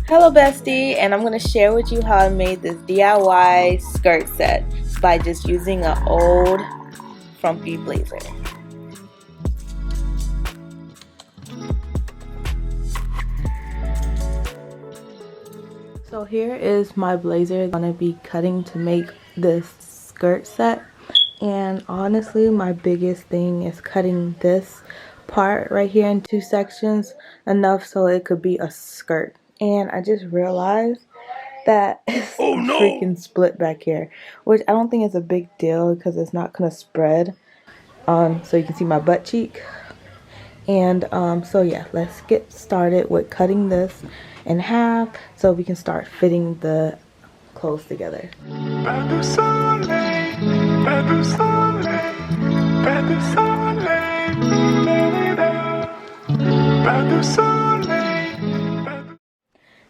Hello Bestie, and I'm going to share with you how I made this DIY skirt set by just using an old frumpy blazer. So here is my blazer I'm going to be cutting to make this skirt set, and honestly my biggest thing is cutting this part right here in two sections enough so it could be a skirt. And I just realized that it's freaking split back here, which I don't think is a big deal because it's not gonna spread so you can see my butt cheek. And so yeah, let's get started with cutting this in half so we can start fitting the clothes together.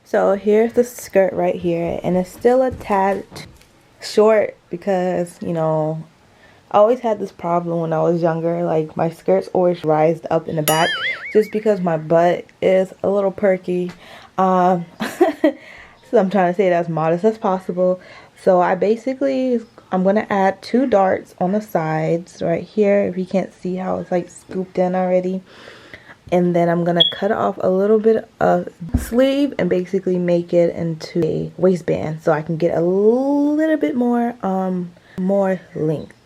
So here's the skirt right here, and it's still a tad short because, you know, I always had this problem when I was younger. Like, my skirts always rised up in the back just because my butt is a little perky. So I'm trying to say it as modest as possible. So I'm going to add 2 darts on the sides right here. If you can't see how it's like scooped in already. And then I'm going to cut off a little bit of sleeve and basically make it into a waistband so I can get a little bit more length.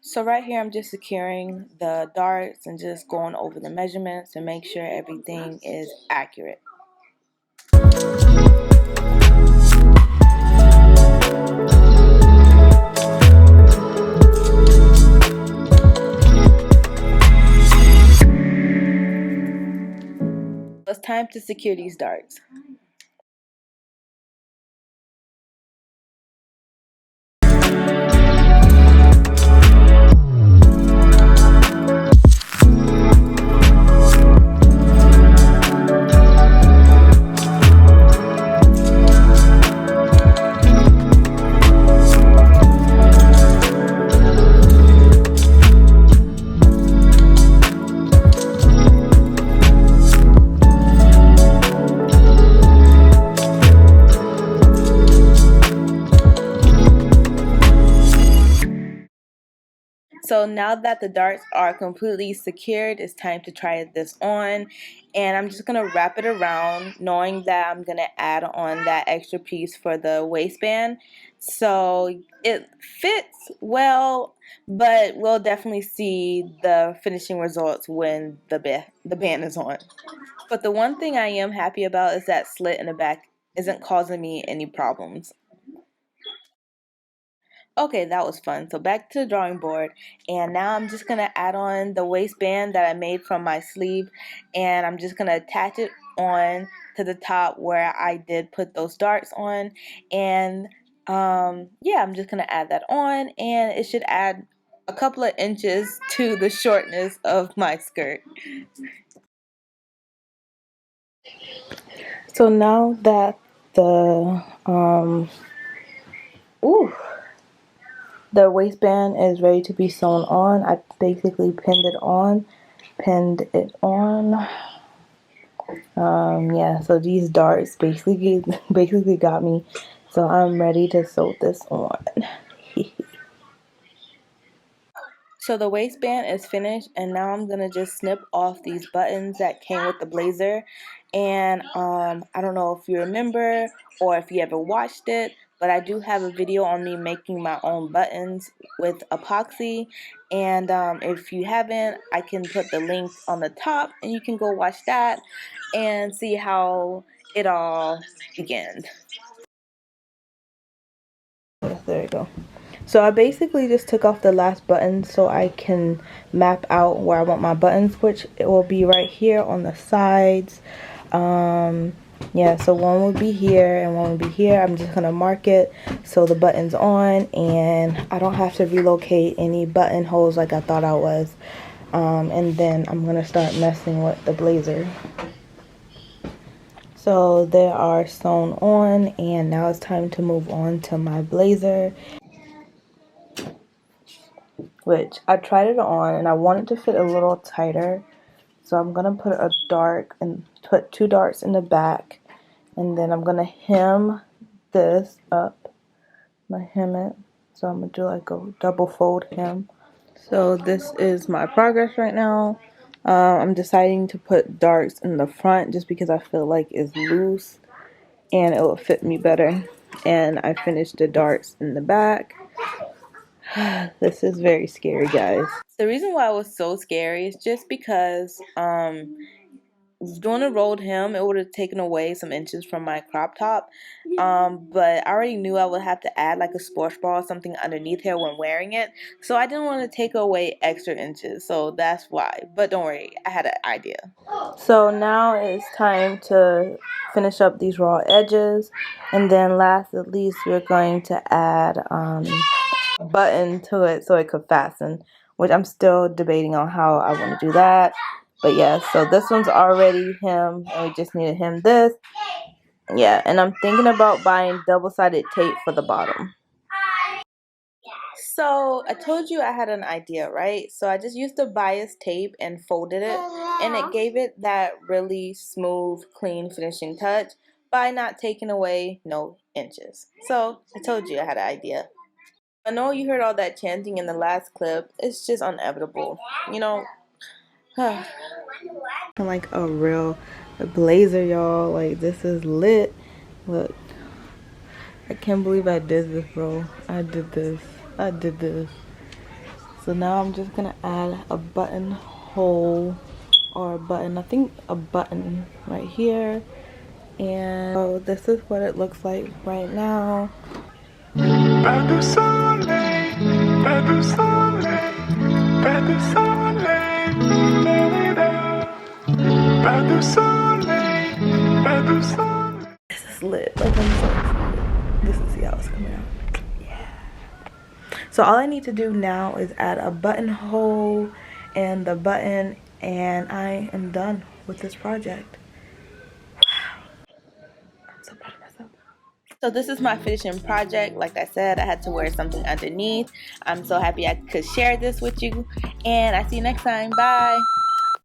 So right here I'm just securing the darts and just going over the measurements to make sure everything is accurate. It's time to secure these darts. So now that the darts are completely secured, it's time to try this on. And I'm just going to wrap it around, knowing that I'm going to add on that extra piece for the waistband. So it fits well, but we'll definitely see the finishing results when the band is on. But the one thing I am happy about is that slit in the back isn't causing me any problems. Okay, that was fun. So back to the drawing board, and now I'm just gonna add on the waistband that I made from my sleeve, and I'm just gonna attach it on to the top where I did put those darts on. And yeah, I'm just gonna add that on, and it should add a couple of inches to the shortness of my skirt. So now that the ooh, the waistband is ready to be sewn on, I basically pinned it on. Yeah, so these darts basically got me. So I'm ready to sew this on. So the waistband is finished, and now I'm gonna just snip off these buttons that came with the blazer. And I don't know if you remember or if you ever watched it, but I do have a video on me making my own buttons with epoxy. And if you haven't, I can put the link on the top, and you can go watch that and see how it all began. There you go. So I basically just took off the last button so I can map out where I want my buttons, which it will be right here on the sides. Yeah, so one will be here and one will be here. I'm just gonna mark it so the button's on, and I don't have to relocate any buttonholes like I thought I was. And then I'm gonna start messing with the blazer. So they are sewn on, and now it's time to move on to my blazer, which I tried it on and I want it to fit a little tighter. So I'm gonna put a dart and put 2 darts in the back, and then I'm gonna hem this up. I'm gonna hem it. So I'm gonna do like a double fold hem. So this is my progress right now. I'm deciding to put darts in the front just because I feel like it's loose and it will fit me better. And I finished the darts in the back. This is very scary, guys. The reason why it was so scary is just because doing a rolled hem, it would have taken away some inches from my crop top. But I already knew I would have to add like a sports bra or something underneath here when wearing it. So I didn't want to take away extra inches. So that's why. But don't worry, I had an idea. So now it's time to finish up these raw edges. And then last but least, we're going to add button to it so it could fasten, which I'm still debating on how I want to do that. But yeah, so this one's already hemmed, and we just need to hem this. Yeah, and I'm thinking about buying double-sided tape for the bottom. So I told you I had an idea, right? So I just used the bias tape and folded it, and it gave it that really smooth, clean finishing touch by not taking away no inches. So I told you I had an idea. I know you heard all that chanting in the last clip. It's just inevitable, you know. Like a real blazer, y'all. Like, this is lit. Look, I can't believe I did this, bro. I did this. So now I'm just gonna add a buttonhole or a button. I think a button right here. And so this is what it looks like right now. Pas de soleil, pas de soleil, pas de soleil, pas de soleil, pas de soleil. This is lit. Like, I'm so excited. This is see how it's coming out. Yeah. So all I need to do now is add a buttonhole and the button, and I am done with this project. I'm so proud of myself. So this is my finishing project. Like I said, I had to wear something underneath. I'm so happy I could share this with you, and I see you next time. Bye.